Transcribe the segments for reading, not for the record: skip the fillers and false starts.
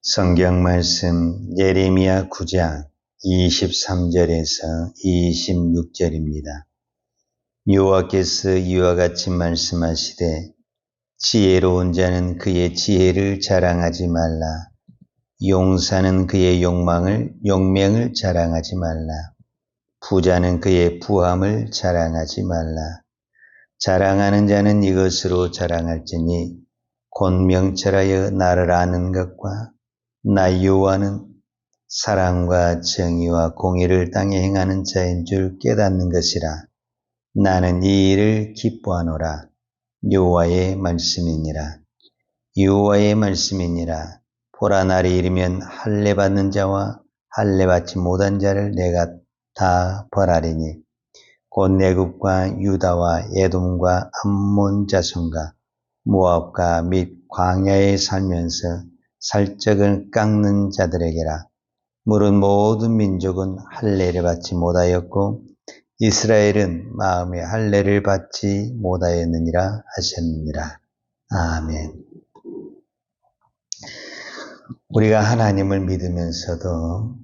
성경 말씀 예레미야 9장 23절에서 26절입니다. 여호와께서 이와 같이 말씀하시되 지혜로운 자는 그의 지혜를 자랑하지 말라. 용사는 그의 용맹을 자랑하지 말라. 부자는 그의 부함을 자랑하지 말라. 자랑하는 자는 이것으로 자랑할지니 곧 명철하여 나를 아는 것과 나 여호와는 사랑과 정의와 공의를 땅에 행하는 자인 줄 깨닫는 것이라. 나는 이 일을 기뻐하노라. 여호와의 말씀이니라. 여호와의 말씀이니라. 보라, 날이 이르면 할례 받는 자와 할례 받지 못한 자를 내가 다 벌하리니 곧 내국과 유다와 에돔과 암몬 자손과 모압과 및 광야에 살면서 살적을 깎는 자들에게라. 물은 모든 민족은 할례를 받지 못하였고 이스라엘은 마음에 할례를 받지 못하였느니라 하셨느니라. 아멘. 우리가 하나님을 믿으면서도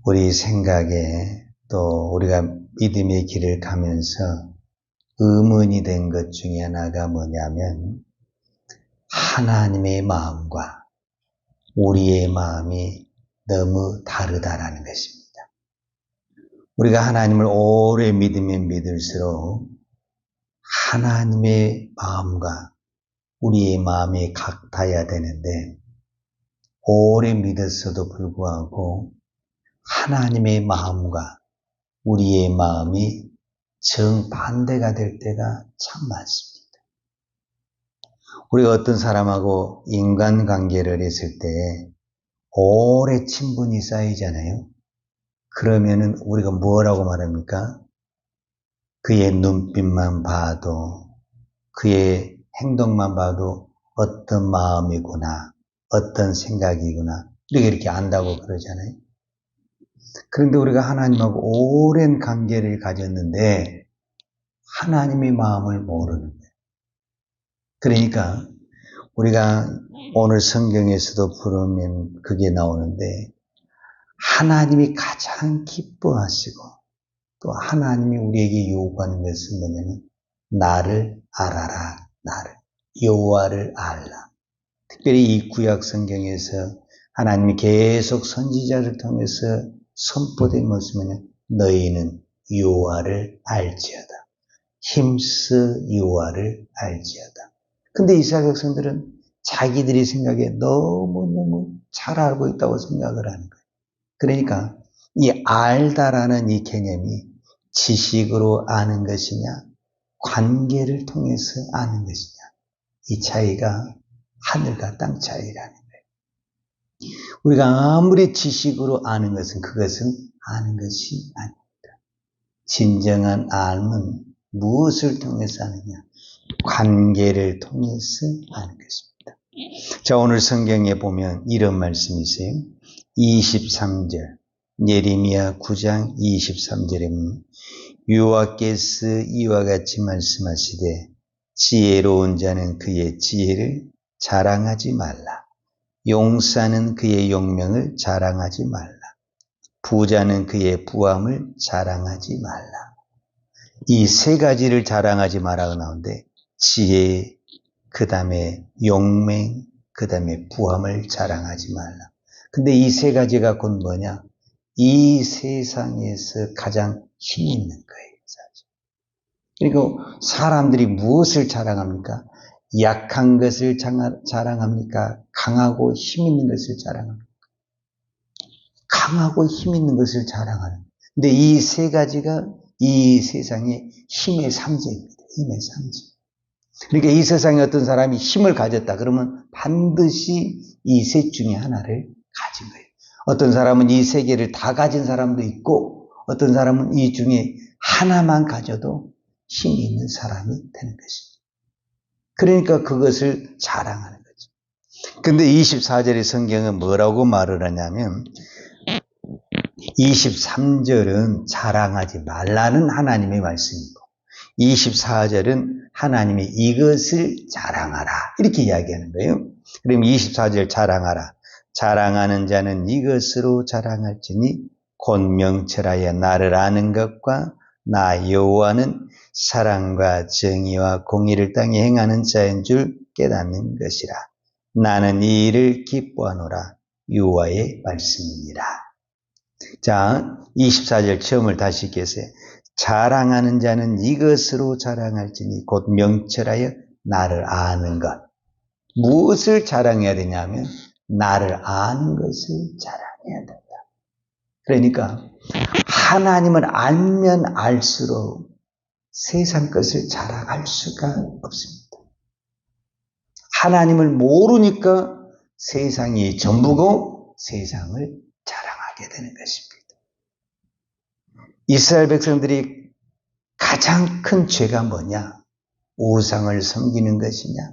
우리 생각에 또 우리가 믿음의 길을 가면서 의문이 된 것 중에 하나가 뭐냐면 하나님의 마음과 우리의 마음이 너무 다르다라는 것입니다. 우리가 하나님을 오래 믿으면 믿을수록 하나님의 마음과 우리의 마음이 같아야 되는데 오래 믿었어도 불구하고 하나님의 마음과 우리의 마음이 정반대가 될 때가 참 많습니다. 우리가 어떤 사람하고 인간관계를 했을 때 오래 친분이 쌓이잖아요. 그러면은 우리가 뭐라고 말합니까? 그의 눈빛만 봐도, 그의 행동만 봐도 어떤 마음이구나, 어떤 생각이구나, 이렇게 안다고 그러잖아요. 그런데 우리가 하나님하고 오랜 관계를 가졌는데 하나님의 마음을 모르는 거예요. 그러니까 우리가 오늘 성경에서도 부르면 그게 나오는데 하나님이 가장 기뻐하시고 또 하나님이 우리에게 요구하는 것은 뭐냐면 나를 알아라. 나를. 여호와를 알라. 특별히 이 구약 성경에서 하나님이 계속 선지자를 통해서 선포된 것은 뭐냐면 너희는 여호와를 알지어다. 힘써 여호와를 알지어다. 근데 이스라엘 백성들은 자기들이 생각에 너무너무 잘 알고 있다고 생각을 하는 거예요. 그러니까 이 알다라는 이 개념이 지식으로 아는 것이냐, 관계를 통해서 아는 것이냐, 이 차이가 하늘과 땅 차이라는 거예요. 우리가 아무리 지식으로 아는 것은 그것은 아는 것이 아닙니다. 진정한 알은 무엇을 통해서 아느냐? 관계를 통해서 아는 것입니다. 자, 오늘 성경에 보면 이런 말씀이 있어요. 23절, 예레미야 9장 23절에 보면 여호와께서 이와 같이 말씀하시되 지혜로운 자는 그의 지혜를 자랑하지 말라. 용사는 그의 용명을 자랑하지 말라. 부자는 그의 부함을 자랑하지 말라. 이 세 가지를 자랑하지 말라고 나오는데 지혜, 그 다음에 용맹, 그 다음에 부함을 자랑하지 말라. 근데 이 세 가지가 곧 뭐냐? 이 세상에서 가장 힘 있는 거예요. 사실. 그리고 사람들이 무엇을 자랑합니까? 약한 것을 자랑합니까? 강하고 힘 있는 것을 자랑합니까? 강하고 힘 있는 것을 자랑하는. 근데 이 세 가지가 이 세상의 힘의 상징입니다. 힘의 상징. 그러니까 이 세상에 어떤 사람이 힘을 가졌다 그러면 반드시 이 셋 중에 하나를 가진 거예요. 어떤 사람은 이 세 개를 다 가진 사람도 있고 어떤 사람은 이 중에 하나만 가져도 힘이 있는 사람이 되는 것입니다. 그러니까 그것을 자랑하는 거죠. 근데 24절의 성경은 뭐라고 말을 하냐면 23절은 자랑하지 말라는 하나님의 말씀이고 24절은 하나님이 이것을 자랑하라 이렇게 이야기하는 거예요. 그럼 24절 자랑하라. 자랑하는 자는 이것으로 자랑할지니 곧 명철하여 나를 아는 것과 나 여호와는 사랑과 정의와 공의를 땅에 행하는 자인 줄 깨닫는 것이라. 나는 이 일을 기뻐하노라. 여호와의 말씀이니라. 자, 24절 처음을 다시 읽겠어요. 자랑하는 자는 이것으로 자랑할지니 곧 명철하여 나를 아는 것. 무엇을 자랑해야 되냐면 나를 아는 것을 자랑해야 된다. 그러니까 하나님을 알면 알수록 세상 것을 자랑할 수가 없습니다. 하나님을 모르니까 세상이 전부고 세상을 자랑하게 되는 것입니다. 이스라엘 백성들이 가장 큰 죄가 뭐냐? 우상을 섬기는 것이냐?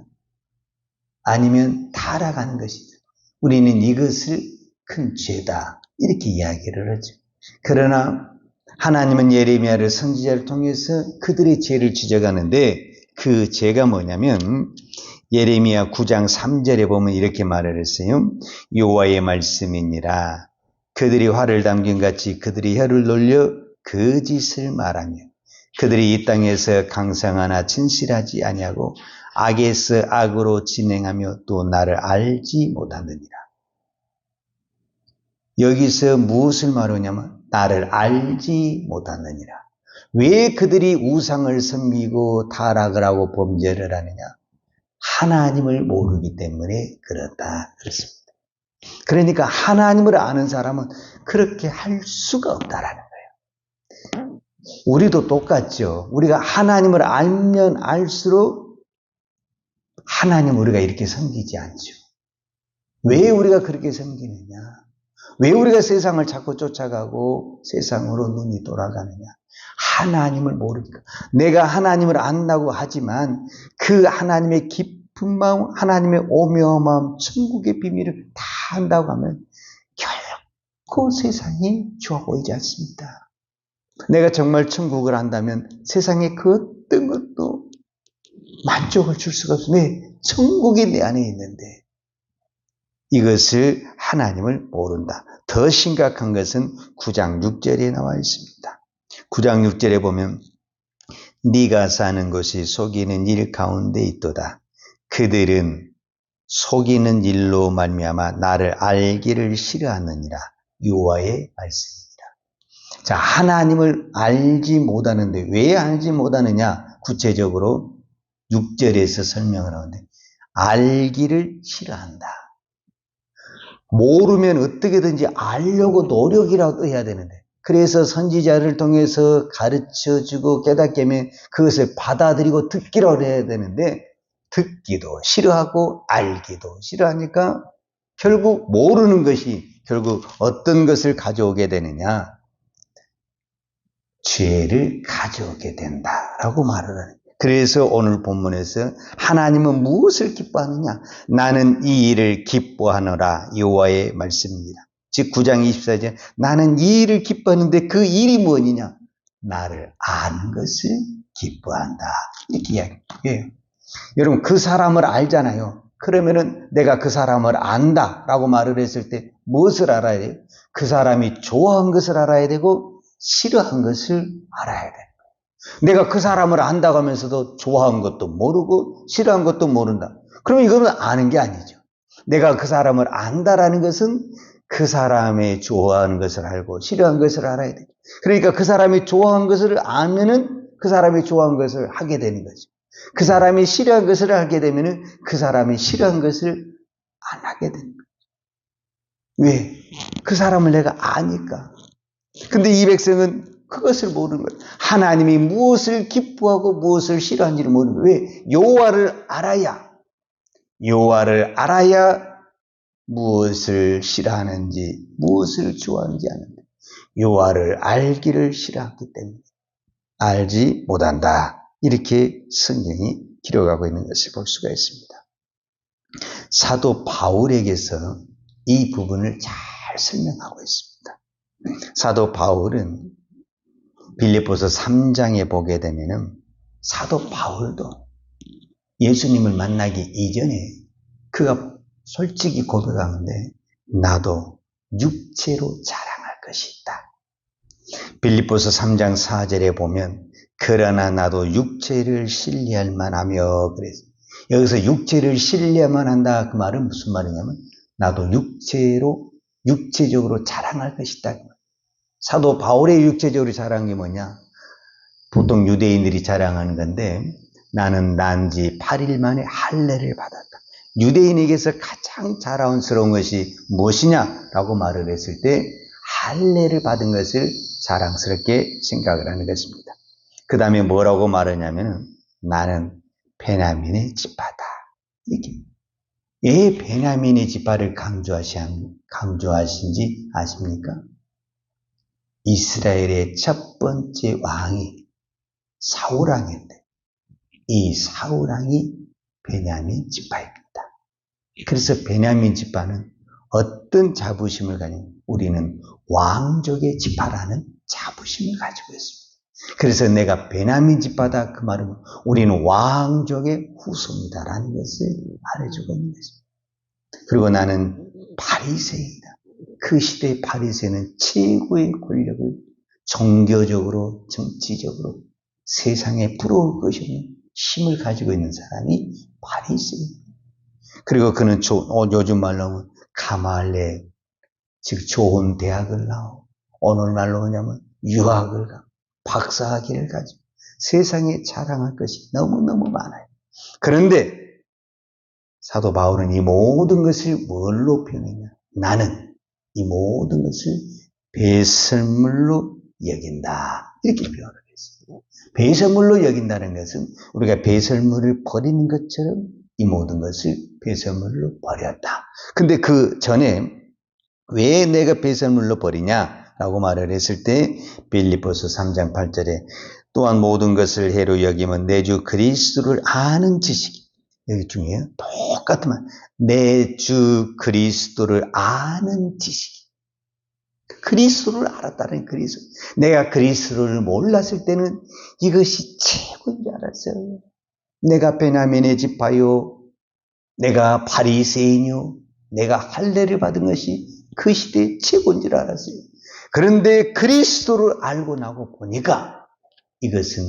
아니면 타락하는 것이냐? 우리는 이것을 큰 죄다 이렇게 이야기를 하죠. 그러나 하나님은 예레미야를 선지자를 통해서 그들의 죄를 지적하는데 그 죄가 뭐냐면 예레미야 9장 3절에 보면 이렇게 말을 했어요. 여호와의 말씀이니라. 그들이 화를 담긴 같이 그들이 혀를 놀려 거짓을 말하며 그들이 이 땅에서 강성하나 진실하지 아니하고 악에서 악으로 진행하며 또 나를 알지 못하느니라. 여기서 무엇을 말하냐면 나를 알지 못하느니라. 왜 그들이 우상을 섬기고 타락을 하고 범죄를 하느냐? 하나님을 모르기 때문에 그렇다 그렇습니다. 그러니까 하나님을 아는 사람은 그렇게 할 수가 없다라는 거예요. 우리도 똑같죠. 우리가 하나님을 알면 알수록 하나님 우리가 이렇게 섬기지 않죠. 왜 우리가 그렇게 섬기느냐? 왜 우리가 세상을 자꾸 쫓아가고 세상으로 눈이 돌아가느냐? 하나님을 모르니까. 내가 하나님을 안다고 하지만 그 하나님의 깊은 마음, 하나님의 오묘한 마음, 천국의 비밀을 다 안다고 하면 결코 세상이 좋아 보이지 않습니다. 내가 정말 천국을 안다면 세상에 그 어떤 것도 만족을 줄 수가 없어요. 왜? 천국이 내 안에 있는데 이것을 하나님을 모른다. 더 심각한 것은 9장 6절에 나와 있습니다. 9장 6절에 보면 네가 사는 곳이 속이는 일 가운데 있도다. 그들은 속이는 일로 말미암아 나를 알기를 싫어하느니라. 여호와의 말씀입니다. 자, 하나님을 알지 못하는데 왜 알지 못하느냐? 구체적으로 6절에서 설명을 하는데 알기를 싫어한다. 모르면 어떻게든지 알려고 노력이라도 해야 되는데 그래서 선지자를 통해서 가르쳐주고 깨닫게 하면 그것을 받아들이고 듣기로 해야 되는데 듣기도 싫어하고 알기도 싫어하니까 결국 모르는 것이 결국 어떤 것을 가져오게 되느냐? 죄를 가져오게 된다라고 말을 하는 거예요. 그래서 오늘 본문에서 하나님은 무엇을 기뻐하느냐? 나는 이 일을 기뻐하노라. 여호와의 말씀입니다. 즉 9장 24절 나는 이 일을 기뻐하는데 그 일이 뭐냐? 나를 아는 것을 기뻐한다. 이렇게 이야기해요. 여러분 그 사람을 알잖아요. 그러면은 내가 그 사람을 안다라고 말을 했을 때 무엇을 알아야 돼요? 그 사람이 좋아한 것을 알아야 되고 싫어한 것을 알아야 돼요. 내가 그 사람을 안다고 하면서도 좋아한 것도 모르고 싫어한 것도 모른다. 그러면 이거는 아는 게 아니죠. 내가 그 사람을 안다라는 것은 그 사람의 좋아하는 것을 알고 싫어하는 것을 알아야 돼요. 그러니까 그 사람이 좋아하는 것을 알면은 그 사람이 좋아하는 것을 하게 되는 거죠. 그 사람이 싫어하는 것을 하게 되면은 그 사람이 싫어하는 것을 안 하게 되는 거죠. 왜? 그 사람을 내가 아니까. 근데 이 백성은 그것을 모르는 거예요. 하나님이 무엇을 기뻐하고 무엇을 싫어하는지를 모르는 거예요. 왜? 여호와를 알아야 무엇을 싫어하는지 무엇을 좋아하는지 아는데 여호와를 알기를 싫어하기 때문에 알지 못한다. 이렇게 성경이 기록하고 있는 것을 볼 수가 있습니다. 사도 바울에게서 이 부분을 잘 설명하고 있습니다. 사도 바울은 빌립보서 3장에 보게 되면은 사도 바울도 예수님을 만나기 이전에 그가 솔직히 고백하는데 나도 육체로 자랑할 것이 있다. 빌립보서 3장 4절에 보면 그러나 나도 육체를 신뢰할 만하며 그래서 여기서 육체를 신뢰만 한다 그 말은 무슨 말이냐면 나도 육체적으로 자랑할 것이다. 사도 바울의 육체적으로 자랑한 게 뭐냐? 보통 유대인들이 자랑하는 건데 나는 난 지 8일 만에 할례를 받았다. 유대인에게서 가장 자랑스러운 것이 무엇이냐라고 말을 했을 때 할례를 받은 것을 자랑스럽게 생각을 하는 것입니다. 그 다음에 뭐라고 말하냐면 나는 베냐민의 지파다. 이렇게. 왜 베냐민의 지파를 강조하신지 아십니까? 이스라엘의 첫 번째 왕이 사울왕인데 이 사울왕이 베냐민 지파입니다. 그래서 베냐민 지파는 어떤 자부심을 가지고 우리는 왕족의 지파라는 자부심을 가지고 있습니다. 그래서 내가 베냐민 지파다 그 말은 우리는 왕족의 후손이다라는 것을 말해주고 있는 것입니다. 그리고 나는 바리새인이다. 그 시대의 바리새인은 최고의 권력을 종교적으로 정치적으로 세상에 부러울 것이 없는 힘을 가지고 있는 사람이 바리새인입니다. 그리고 그는 요즘 말로 하면 가말레 즉 좋은 대학을 나오고 오늘날로 뭐냐면 유학을 가고 박사학위를 가지고 세상에 자랑할 것이 너무너무 많아요. 그런데 사도 바울은 이 모든 것을 뭘로 표현했냐? 나는 이 모든 것을 배설물로 여긴다. 이렇게 표현을 했습니다. 배설물로 여긴다는 것은 우리가 배설물을 버리는 것처럼 이 모든 것을 배설물로 버렸다. 근데 그 전에 왜 내가 배설물로 버리냐라고 말을 했을 때 빌립보서 3장 8절에 또한 모든 것을 해로 여기면 내 주 그리스도를 아는 지식이 여기 중요해요. 똑같은 말. 내 주 그리스도를 아는 지식이. 그리스도를 알았다는 그리스도. 내가 그리스도를 몰랐을 때는 이것이 최고인 줄 알았어요. 내가 베냐민의 지파요. 내가 바리새인이요. 내가 할례를 받은 것이 그 시대의 최고인 줄 알았어요. 그런데 그리스도를 알고 나고 보니까 이것은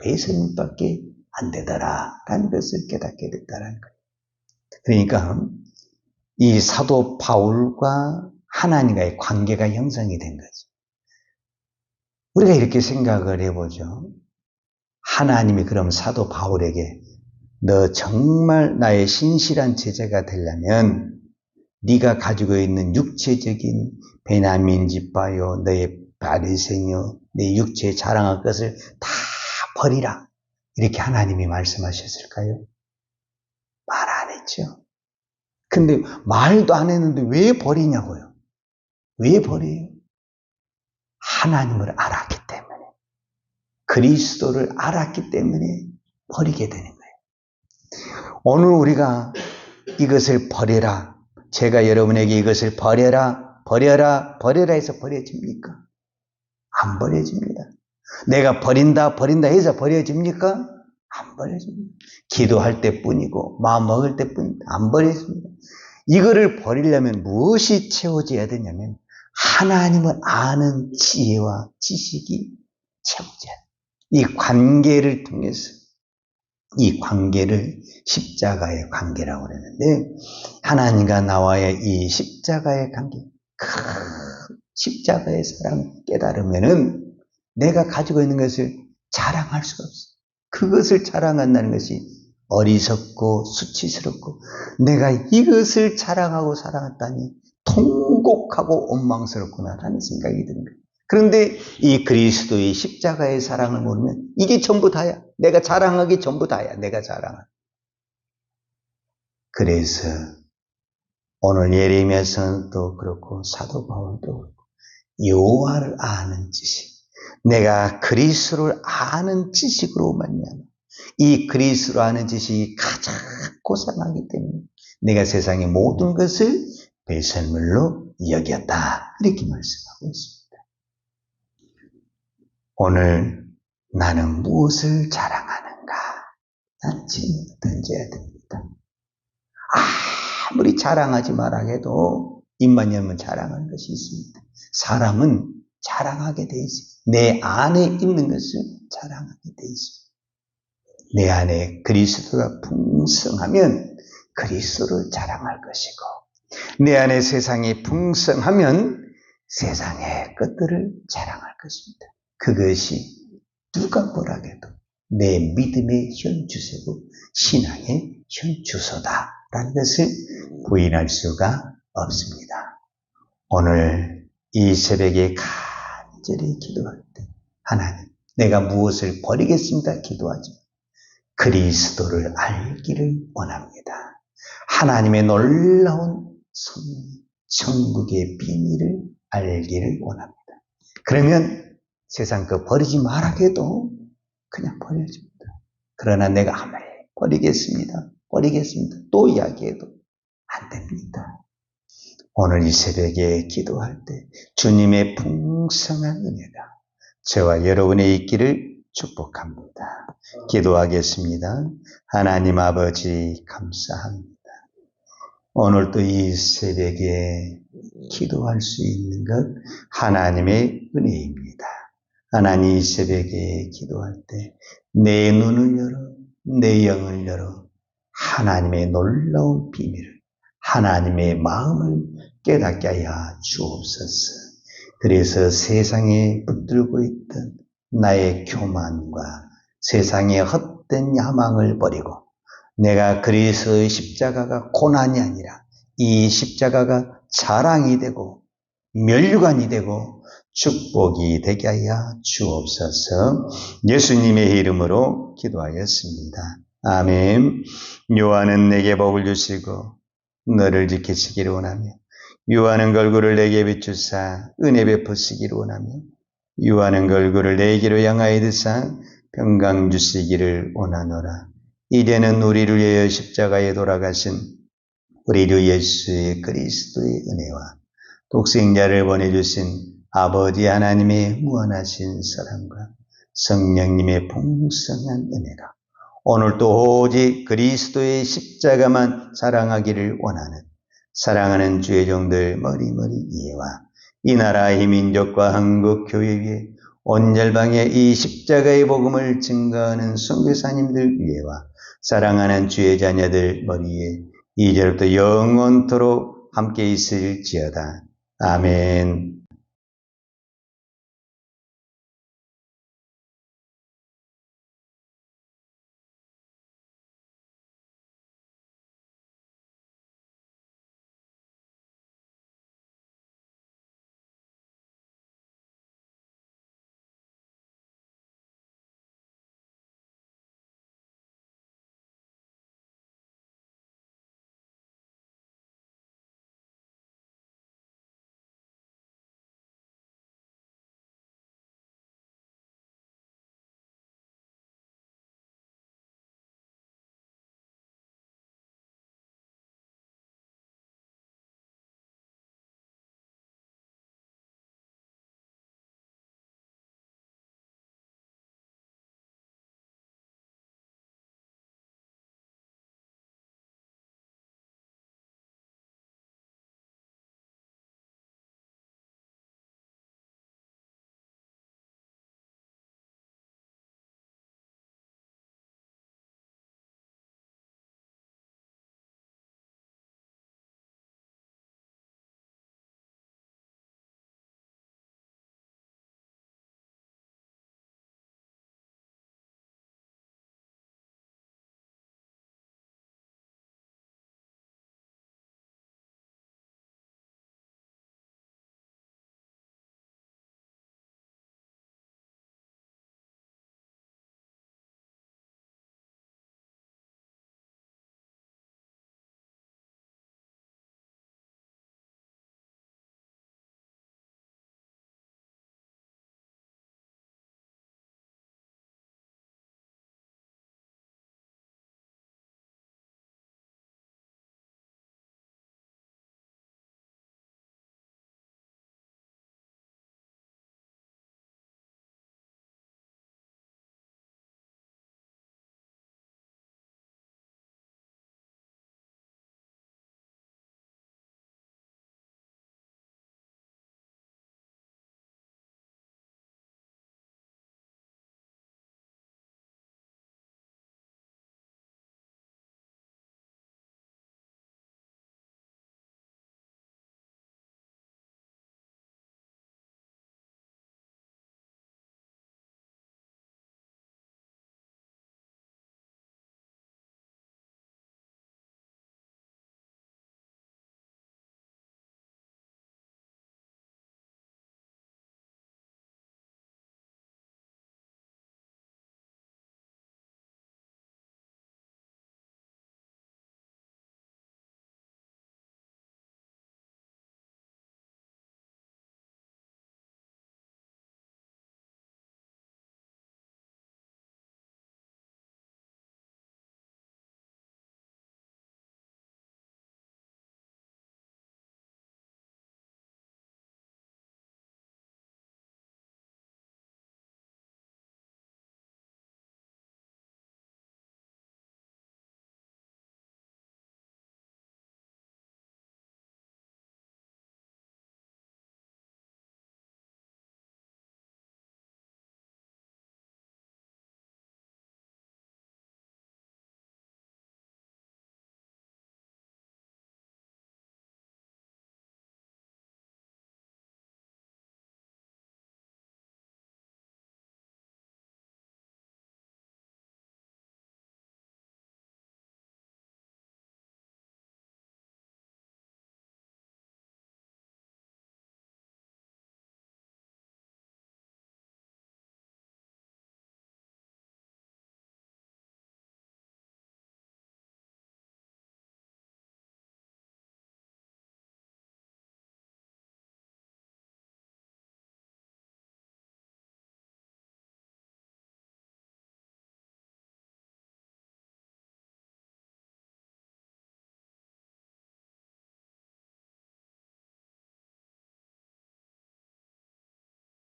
배설물밖에 안 되더라라는 것을 깨닫게 됐다는 거예요. 그러니까 이 사도 바울과 하나님과의 관계가 형성이 된 거죠. 우리가 이렇게 생각을 해보죠. 하나님이 그럼 사도 바울에게 너 정말 나의 신실한 제자가 되려면 네가 가지고 있는 육체적인 베냐민 지파요, 너의 바리새인요, 내 육체에 자랑할 것을 다 버리라. 이렇게 하나님이 말씀하셨을까요? 말 안 했죠. 근데 말도 안 했는데 왜 버리냐고요? 왜 버려요? 하나님을 알았기 때문에, 그리스도를 알았기 때문에 버리게 되는 거예요. 오늘 우리가 이것을 버려라. 제가 여러분에게 이것을 버려라 해서 버려집니까? 안 버려집니다. 내가 버린다 해서 버려집니까? 안 버려집니다. 기도할 때뿐이고 마음 먹을 때뿐이고 안 버려집니다. 이거를 버리려면 무엇이 채워져야 되냐면 하나님을 아는 지혜와 지식이 채워져야 돼요. 이 관계를 통해서 이 관계를 십자가의 관계라고 그러는데 하나님과 나와의 이 십자가의 관계, 큰 십자가의 사랑을 깨달으면은 내가 가지고 있는 것을 자랑할 수가 없어요. 그것을 자랑한다는 것이 어리석고 수치스럽고 내가 이것을 자랑하고 사랑했다니 통곡하고 원망스럽구나라는 생각이 드는 거예요. 그런데 이 그리스도의 십자가의 사랑을 모르면 이게 전부 다야. 내가 자랑하기 전부 다야. 내가 자랑할. 그래서 오늘 예레미야서도 그렇고 사도 바울도 그렇고 여호와를 아는 지식, 내가 그리스도를 아는 지식으로 말미암아 이 그리스도를 아는 지식이 가장 고상하기 때문에 내가 세상의 모든 것을 배설물로 여겼다. 이렇게 말씀하고 있습니다. 오늘 나는 무엇을 자랑하느냐? 나는 질문을 던져야 됩니다. 아무리 자랑하지 말아 해도 입만 열면 자랑하는 것이 있습니다. 사람은 자랑하게 돼 있어요. 내 안에 있는 것을 자랑하게 돼 있어요. 내 안에 그리스도가 풍성하면 그리스도를 자랑할 것이고, 내 안에 세상이 풍성하면 세상의 것들을 자랑할 것입니다. 그것이 누가 뭐라 해도 내 믿음의 현주소고 신앙의 현주소다라는 것을 부인할 수가 없습니다. 오늘 이 새벽에 간절히 기도할 때, 하나님, 내가 무엇을 버리겠습니다 기도하지 그리스도를 알기를 원합니다. 하나님의 놀라운 섭리, 천국의 비밀을 알기를 원합니다. 그러면 세상 거 버리지 말아 해도 그냥 버려집니다. 그러나 내가 아무리 버리겠습니다. 또 이야기해도 안 됩니다. 오늘 이 새벽에 기도할 때 주님의 풍성한 은혜가 저와 여러분의 있기를 축복합니다. 기도하겠습니다. 하나님 아버지 감사합니다. 오늘도 이 새벽에 기도할 수 있는 것 하나님의 은혜입니다. 하나님 이 새벽에 기도할 때 내 눈을 열어 내 영을 열어 하나님의 놀라운 비밀을 하나님의 마음을 깨닫게 하여 주옵소서. 그래서 세상에 붙들고 있던 나의 교만과 세상의 헛된 야망을 버리고 내가 그리스도의 십자가가 고난이 아니라 이 십자가가 자랑이 되고 면류관이 되고 축복이 되게 하여 주옵소서. 예수님의 이름으로 기도하였습니다. 아멘. 요한은 내게 복을 주시고 너를 지키시기를 원하며 유하는 걸그를 내게 비추사 은혜 베푸시기를 원하며 유하는 걸그를 내게로 향하여 드사 평강 주시기를 원하노라. 이제는 우리를 위하여 십자가에 돌아가신 우리 주 예수의 그리스도의 은혜와 독생자를 보내주신 아버지 하나님의 무한하신 사랑과 성령님의 풍성한 은혜가 오늘도 오직 그리스도의 십자가만 사랑하기를 원하는 사랑하는 주의 종들 머리머리 이해와 이 나라 이 민족과 한국 교회 위에 온 열방에 이 십자가의 복음을 증거하는 선교사님들 위에와 사랑하는 주의 자녀들 머리에 이제부터 영원토록 함께 있을지어다. 아멘.